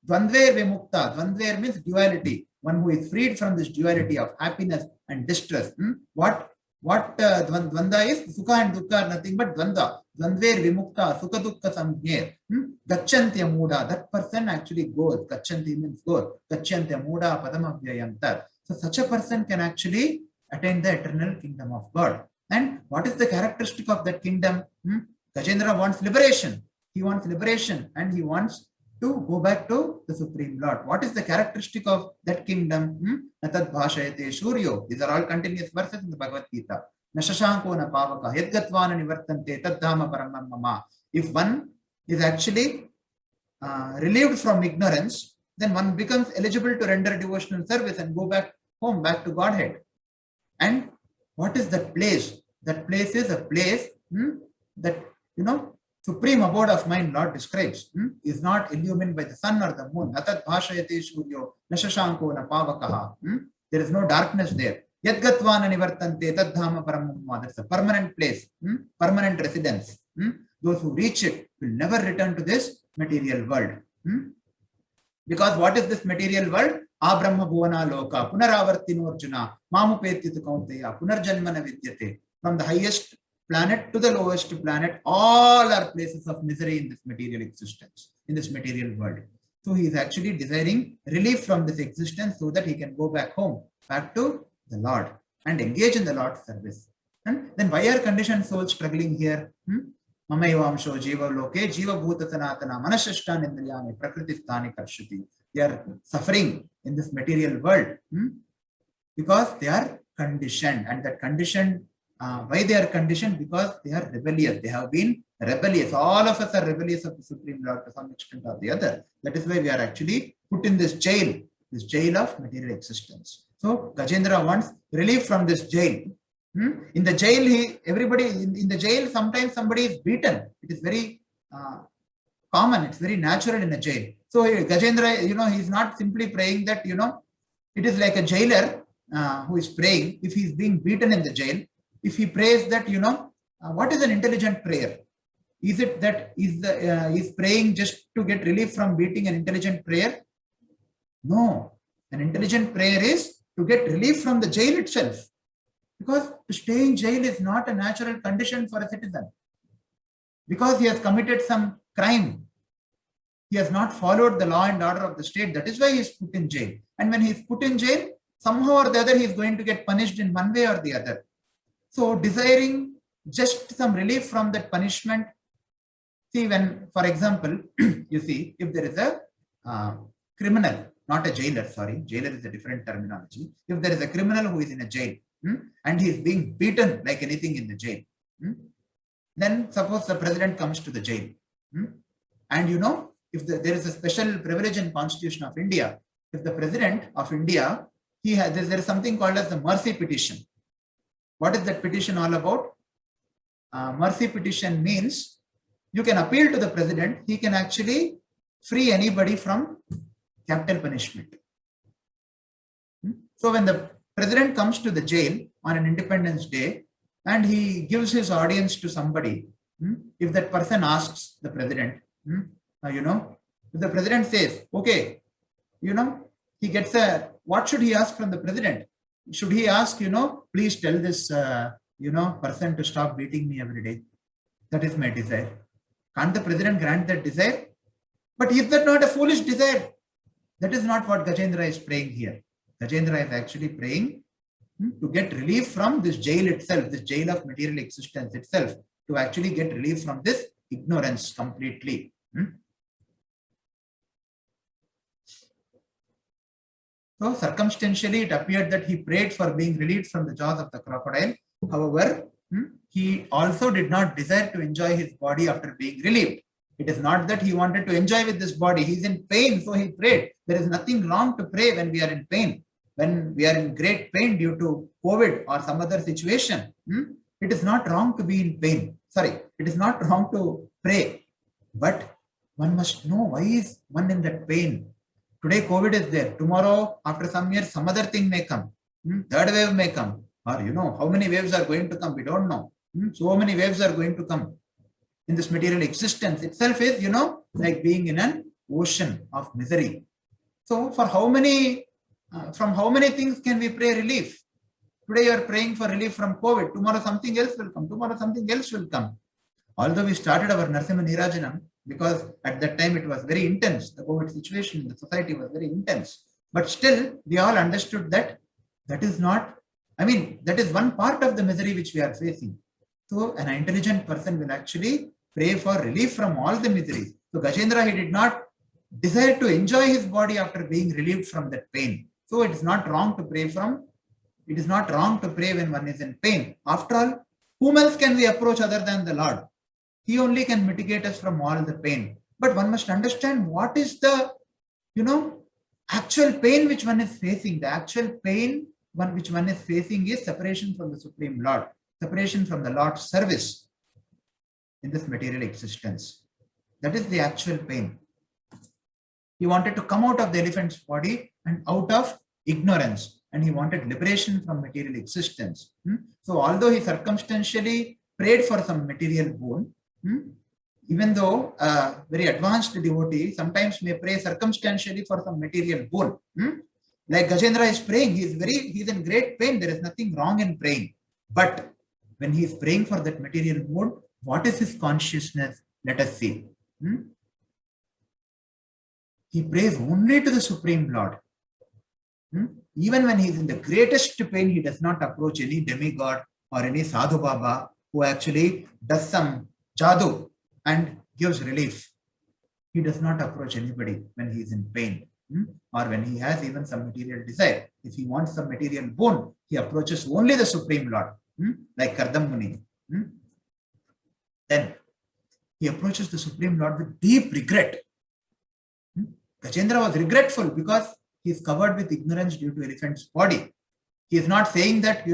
Dvandver vimukta, dvandver means duality, one who is freed from this duality of happiness and distress. What dvanda is? Sukha and dukkha are nothing but dvanda. Dvandver vimukta, sukha dukkha samjne, gacchantya muda. That person actually goes. Gachanti means goes. Gacchantya muda padamavyayam tar. So such a person can actually attain the eternal kingdom of God. And what is the characteristic of that kingdom? Gajendra wants liberation. He wants liberation and he wants to go back to the Supreme Lord. What is the characteristic of that kingdom? Natad bhashayate shuryo. These are all continuous verses in the Bhagavad Gita. na shashanko na pavaka, yadgatva na nivartante, taddhama paramam mama. If one is actually relieved from ignorance, then one becomes eligible to render devotional service and go back home, back to Godhead. And what is that place? That place is a place that, supreme abode of mind Lord describes, is not illumined by the sun or the moon. Atat bhashayate suryo nashashanko na pavakaha. There is no darkness there. Yadgatva na nivartante taddhama paramam. That's a permanent place, permanent residence. Those who reach it will never return to this material world. Because what is this material world? Abrahma bhuvana loka, punaravartino arjuna, mamupetyitu kaunteya, punarjanmana vidyate. From the highest planet to the lowest planet, all are places of misery in this material existence, in this material world. So he is actually desiring relief from this existence so that he can go back home, back to the Lord and engage in the Lord's service. And then why are conditioned souls struggling here? Mamayvamsho jiva loke, jiva bhuta sanatana, manashashtan indriyani, prakritisthani karshati. They are suffering in this material world because they are conditioned, and that conditioned, why they are conditioned? Because they are rebellious. They have been rebellious. All of us are rebellious of the Supreme Lord to some extent or the other. That is why we are actually put in this jail of material existence. So Gajendra wants relief from this jail. In the jail, everybody in the jail, sometimes somebody is beaten. It is very common. It's very natural in a jail. So Gajendra, he is not simply praying that, it is like a jailer who is praying. If he is being beaten in the jail, if he prays that, what is an intelligent prayer? Is it that is praying just to get relief from beating an intelligent prayer? No. An intelligent prayer is to get relief from the jail itself. Because to stay in jail is not a natural condition for a citizen. Because he has committed some crime. He has not followed the law and order of the state. That is why he is put in jail. And when he is put in jail, somehow or the other, he is going to get punished in one way or the other. So desiring just some relief from that punishment. See, when, for example, you see, if there is a criminal, not a jailer, sorry, jailer is a different terminology. If there is a criminal who is in a jail and he is being beaten like anything in the jail, then suppose the president comes to the jail. And if there is a special privilege in Constitution of India, if the President of India, there is something called as the mercy petition. What is that petition all about? Mercy petition means you can appeal to the President. He can actually free anybody from capital punishment. So when the President comes to the jail on an Independence Day and he gives his audience to somebody, if that person asks the President, if the President says, okay, he gets what should he ask from the President? Should he ask, please tell this, person to stop beating me every day? That is my desire. Can't the President grant that desire? But is that not a foolish desire? That is not what Gajendra is praying here. Gajendra is actually praying to get relief from this jail itself, this jail of material existence itself, to actually get relief from this ignorance completely. So circumstantially, it appeared that he prayed for being relieved from the jaws of the crocodile. However, he also did not desire to enjoy his body after being relieved. It is not that he wanted to enjoy with this body. He is in pain, so he prayed. There is nothing wrong to pray when we are in pain. When we are in great pain due to COVID or some other situation, it is not wrong to be in pain. Sorry, it is not wrong to pray. But one must know why is one in that pain. Today COVID is there. Tomorrow, after some years, some other thing may come. Third wave may come. Or how many waves are going to come? We don't know. So many waves are going to come. In this material existence itself is, like being in an ocean of misery. So for how many, from how many things can we pray relief? Today you are praying for relief from COVID. Tomorrow something else will come. Tomorrow something else will come. Although we started our Narasimha Neerajanam, because at that time it was very intense. The COVID situation in the society was very intense. But still, we all understood that that is not, that is one part of the misery which we are facing. So an intelligent person will actually pray for relief from all the miseries. So Gajendra, he did not desire to enjoy his body after being relieved from that pain. So it is not wrong to pray from It is not wrong to pray when one is in pain. After all, whom else can we approach other than the Lord? He only can mitigate us from all the pain. But one must understand what is the, actual pain which one is facing. The actual pain which one is facing is separation from the Supreme Lord, separation from the Lord's service in this material existence. That is the actual pain. He wanted to come out of the elephant's body and out of ignorance, and he wanted liberation from material existence. So although he circumstantially prayed for some material boon, even though a very advanced devotee sometimes may pray circumstantially for some material boon, like Gajendra is praying, he's in great pain. There is nothing wrong in praying. But when he is praying for that material boon, what is his consciousness? Let us see. He prays only to the Supreme Lord. Even when he is in the greatest pain, he does not approach any demigod or any sadhu baba who actually does some jadoo and gives relief. He does not approach anybody when he is in pain, or when he has even some material desire. If he wants some material boon, he approaches only the Supreme Lord, like Kardam Muni. Then he approaches the Supreme Lord with deep regret. Gajendra was regretful because he is covered with ignorance due to elephant's body. He is not saying that,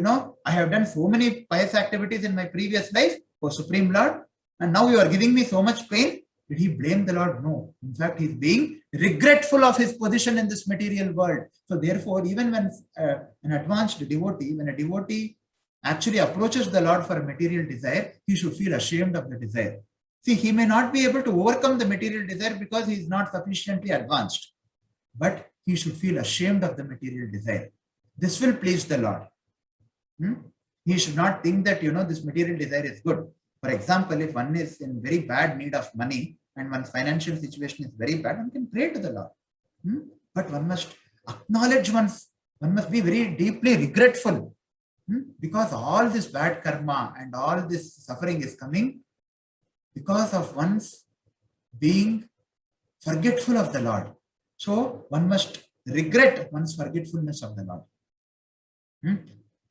I have done so many pious activities in my previous life, O Supreme Lord, and now you are giving me so much pain. Did he blame the Lord? No. In fact, he is being regretful of his position in this material world. So therefore, even when an advanced devotee, when a devotee actually approaches the Lord for a material desire, he should feel ashamed of the desire. See, he may not be able to overcome the material desire because he is not sufficiently advanced, but he should feel ashamed of the material desire. This will please the Lord. He should not think that, this material desire is good. For example, if one is in very bad need of money and one's financial situation is very bad, one can pray to the Lord. But one must acknowledge one must be very deeply regretful, because all this bad karma and all this suffering is coming because of one's being forgetful of the Lord. So one must regret one's forgetfulness of the Lord.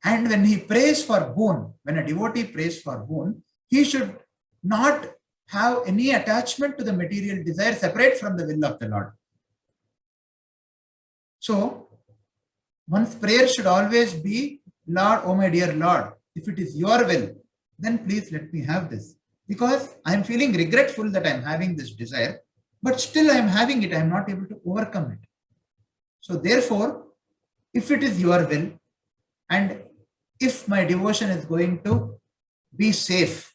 And when he prays for boon, when a devotee prays for boon, he should not have any attachment to the material desire separate from the will of the Lord. So one's prayer should always be, Lord, oh my dear Lord, if it is your will, then please let me have this. Because I am feeling regretful that I am having this desire, but still I am having it, I am not able to overcome it. So therefore, if it is your will, and if my devotion is going to be safe,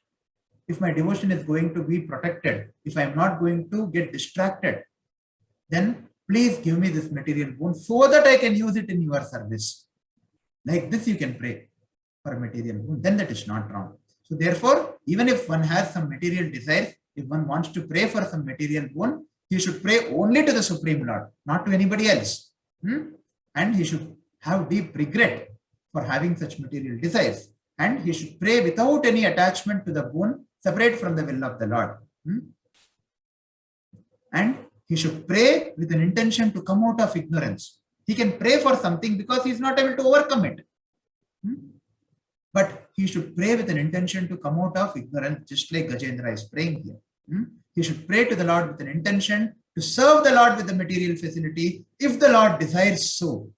if my devotion is going to be protected, if I am not going to get distracted, then please give me this material boon so that I can use it in your service. Like this you can pray for material boon, then that is not wrong. So therefore, even if one has some material desires, if one wants to pray for some material boon, he should pray only to the Supreme Lord, not to anybody else. And he should have deep regret for having such material desires. And he should pray without any attachment to the boon, separate from the will of the Lord. And he should pray with an intention to come out of ignorance. He can pray for something because he is not able to overcome it. But he should pray with an intention to come out of ignorance, just like Gajendra is praying here. He should pray to the Lord with an intention to serve the Lord with the material facility, if the Lord desires so.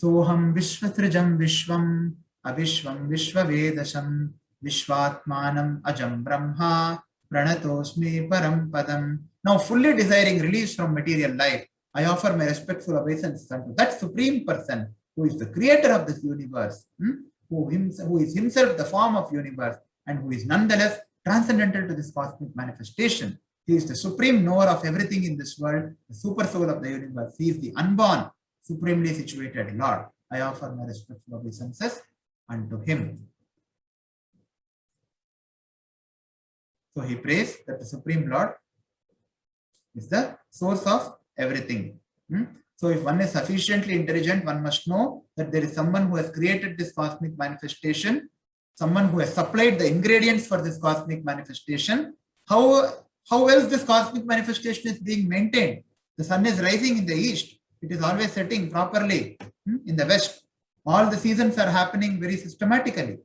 Soham Vishvatrijam Vishwam Avishwam Vishvavedasham Vishvatmanam Ajam Brahma Pranatosmi Param Padam. Now, fully desiring release from material life, I offer my respectful obeisance unto that Supreme Person who is the creator of this universe, who is himself the form of universe, and who is nonetheless transcendental to this cosmic manifestation. He is the supreme knower of everything in this world, the super soul of the universe. He is the unborn, supremely situated Lord. I offer my respectful obeisances unto him. So he prays that the Supreme Lord is the source of everything. So if one is sufficiently intelligent, one must know that there is someone who has created this cosmic manifestation, someone who has supplied the ingredients for this cosmic manifestation. How else this cosmic manifestation is being maintained? The sun is rising in the east. It is always setting properly in the west. All the seasons are happening very systematically.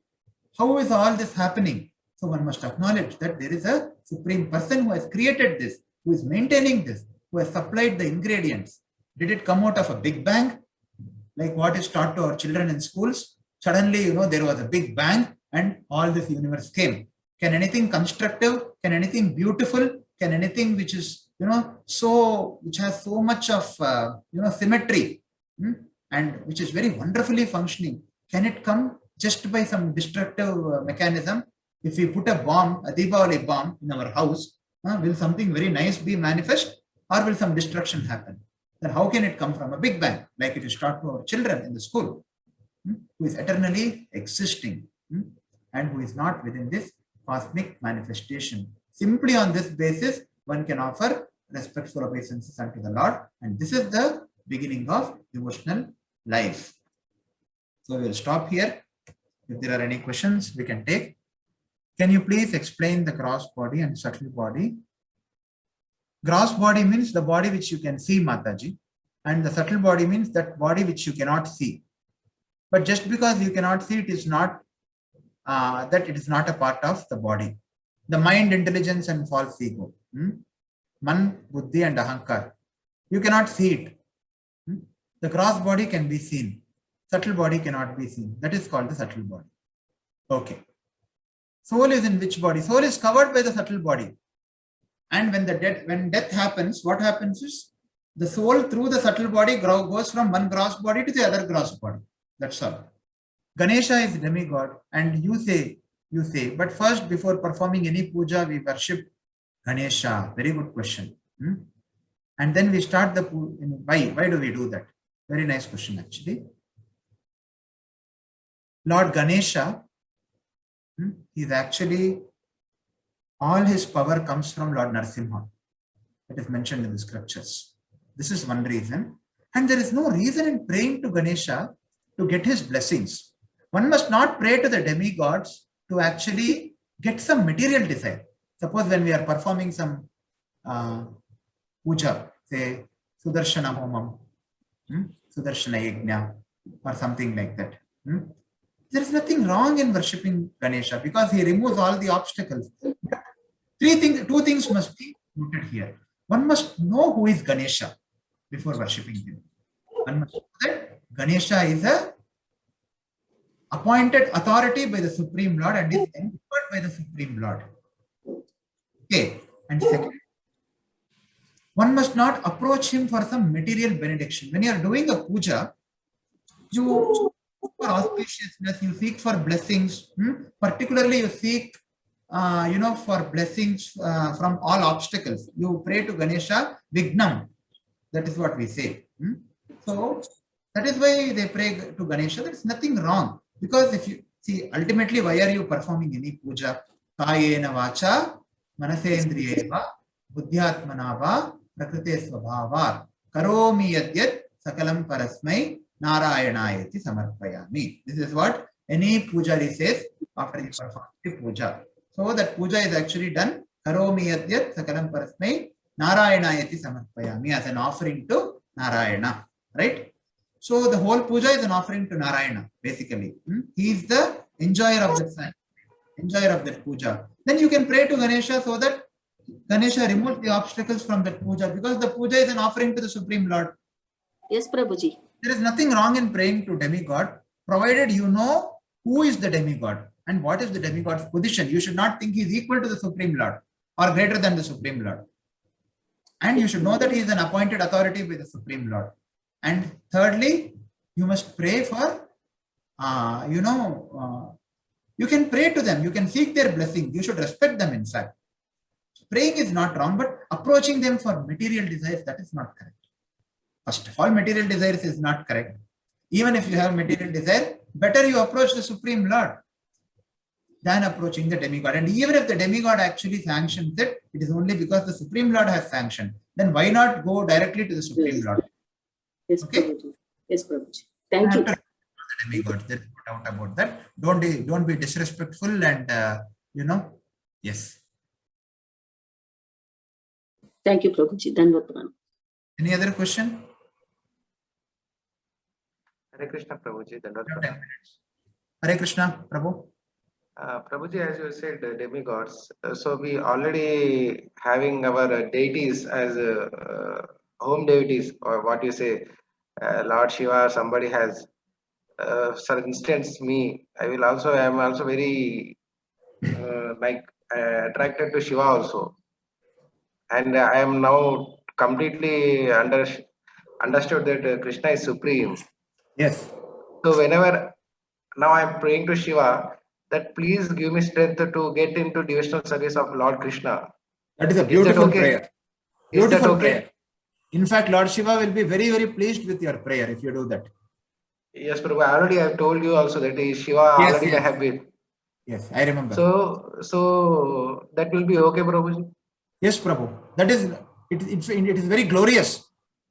How is all this happening? So one must acknowledge that there is a supreme person who has created this, who is maintaining this, who has supplied the ingredients. Did it come out of a big bang? Like what is taught to our children in schools? Suddenly, there was a big bang and all this universe came. Can anything constructive, can anything beautiful, can anything which is, which has so much of, symmetry, and which is very wonderfully functioning, can it come just by some destructive mechanism? If we put a bomb, a Deepavali bomb in our house, will something very nice be manifest, or will some destruction happen? Then how can it come from a big bang, like it is taught to our children in the school, who is eternally existing, and who is not within this cosmic manifestation? Simply on this basis, one can offer respectful obeisances unto the Lord, and this is the beginning of devotional life. So we will stop here. If there are any questions, we can take. Can you please explain the gross body and subtle body? Gross body means the body which you can see, Mataji, and the subtle body means that body which you cannot see. But just because you cannot see, it is not that it is not a part of the body. The mind, intelligence, and false ego, man, buddhi, and ahankar, you cannot see it. The gross body can be seen. Subtle body cannot be seen. That is called the subtle body. Okay. Soul is in which body? Soul is covered by the subtle body. And when death happens, what happens is the soul through the subtle body goes from one gross body to the other gross body. That's all. Ganesha is demigod, and you say, but first, before performing any puja, we worship Ganesha. Very good question. And then we start the puja. Why do we do that? Very nice question, actually. Lord Ganesha, is actually, all his power comes from Lord Narasimha. It is mentioned in the scriptures. This is one reason. And there is no reason in praying to Ganesha to get his blessings. One must not pray to the demigods to actually get some material desire. Suppose when we are performing some puja, say Sudarshana Homam, Sudarshana Yajna, or something like that. There is nothing wrong in worshipping Ganesha because he removes all the obstacles. Two things must be noted here. One must know who is Ganesha before worshipping him. One must know that Ganesha is a appointed authority by the Supreme Lord and is empowered by the Supreme Lord. Okay. And second, one must not approach him for some material benediction. When you are doing a puja, you seek for auspiciousness, you seek for blessings, particularly you seek for blessings from all obstacles. You pray to Ganesha, Vignam. That is what we say. So that is why they pray to Ganesha. There is nothing wrong. Because if you see, ultimately, why are you performing any puja? Kayena vacha, manasendriyeva, buddhyatmanava, prakrite svabhava, karomi yadyat sakalam parasmai narayanayati samarpayami. This is what any pujari says after he performs the puja. So that puja is actually done, karomi yadyat sakalam parasmai narayanayati samarpayami, as an offering to Narayana, right? So the whole puja is an offering to Narayana, basically. He is the enjoyer of that puja. Then you can pray to Ganesha so that Ganesha removes the obstacles from that puja, because the puja is an offering to the Supreme Lord. Yes, Prabhuji. There is nothing wrong in praying to demigod, provided you know who is the demigod and what is the demigod's position. You should not think he is equal to the Supreme Lord or greater than the Supreme Lord. And you should know that he is an appointed authority by the Supreme Lord. And thirdly, you must pray for, you can pray to them, you can seek their blessing, you should respect them in fact. Praying is not wrong, but approaching them for material desires, that is not correct. First of all, material desires is not correct. Even if you have material desire, better you approach the Supreme Lord than approaching the demigod. And even if the demigod actually sanctions it, it is only because the Supreme Lord has sanctioned. Then why not go directly to the Supreme Lord? Yes, okay. Prabhuji. Yes, Prabhuji. Thank you. The demigod, there is no doubt about that. Don't be disrespectful and yes. Thank you, Prabhuji. Dhanwad. Any other question? Hare Krishna, Prabhuji. You have 10 minutes. Hare Krishna, Prabhu. Prabhuji, as you said, demigods. So we already having our deities as home deities, or what you say, Lord Shiva. Somebody has, for instance, me. I am also very attracted to Shiva also, and I am now completely understood that Krishna is supreme. Yes. So whenever now I am praying to Shiva that please give me strength to get into devotional service of Lord Krishna. That is a Is that beautiful okay? prayer. Is that Beautiful okay? prayer. In fact, Lord Shiva will be very, very pleased with your prayer if you do that. Yes, Prabhu. I have told you also that is Shiva Yes, already yes. have been. Yes, I remember. So that will be okay, Prabhuji. Yes, Prabhu. That is, it is very glorious.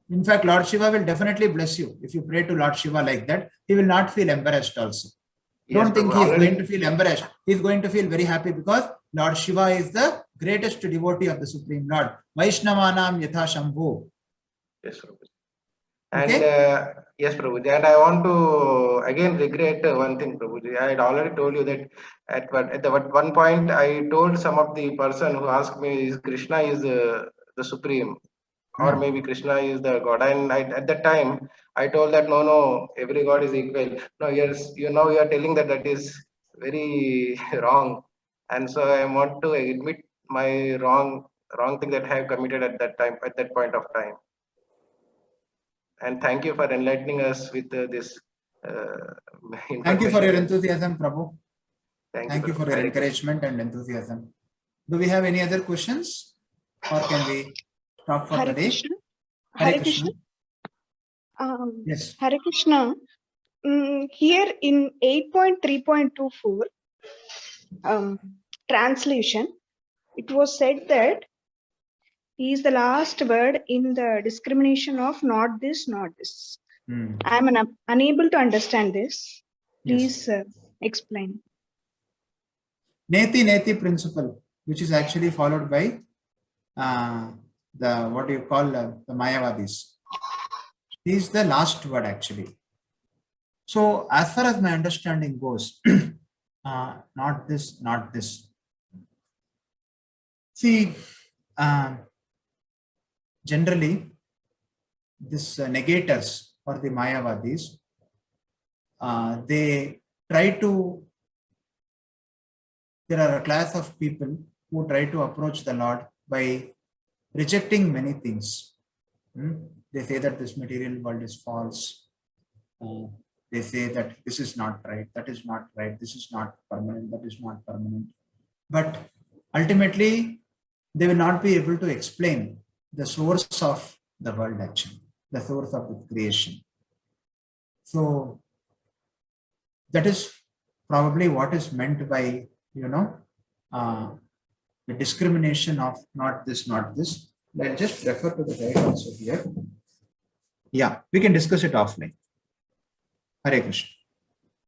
In fact, Lord Shiva will definitely bless you. If you pray to Lord Shiva like that, he will not feel embarrassed also. Yes, Don't think Prabhu. he is Already. going to feel embarrassed. He is going to feel very happy because Lord Shiva is the greatest devotee of the Supreme Lord. Vaishnavanam yatha Shambhu. Yes, Prabhuji. And Okay? yes, Prabhuji. And I want to again regret one thing, Prabhuji. I had already told you that at one point I told some of the person who asked me, is Krishna is the supreme, or maybe Krishna is the God? And at that time I told that no, every God is equal. No, yes, you know you are telling that that is very wrong. And so I want to admit my wrong thing that I have committed at that point of time. And thank you for enlightening us with this Thank you for your information. enthusiasm, Prabhu. Thank you Prabhu. for your Hare Krishna. encouragement and enthusiasm. Do we have any other questions? Or can we stop for Hare the day? Krishna. Hare Krishna. Yes. Hare Krishna. Here in 8.3.24 translation, it was said that he is the last word in the discrimination of not this, not this. I am unable to understand this. Please explain. Neti principle, which is actually followed by the what do you call the Mayavadis. This is the last word actually. So as far as my understanding goes, not this, not this. See, generally, this negators or the Mayavadis, they try to, there are a class of people who try to approach the Lord by rejecting many things. They say that this material world is false. They say that this is not right, that is not right, this is not permanent, that is not permanent. But ultimately, they will not be able to explain the source of the world actually, the source of the creation. So that is probably what is meant by, the discrimination of not this, not this. Let's just refer to the guide also here. Yeah, we can discuss it offline. Hare Krishna.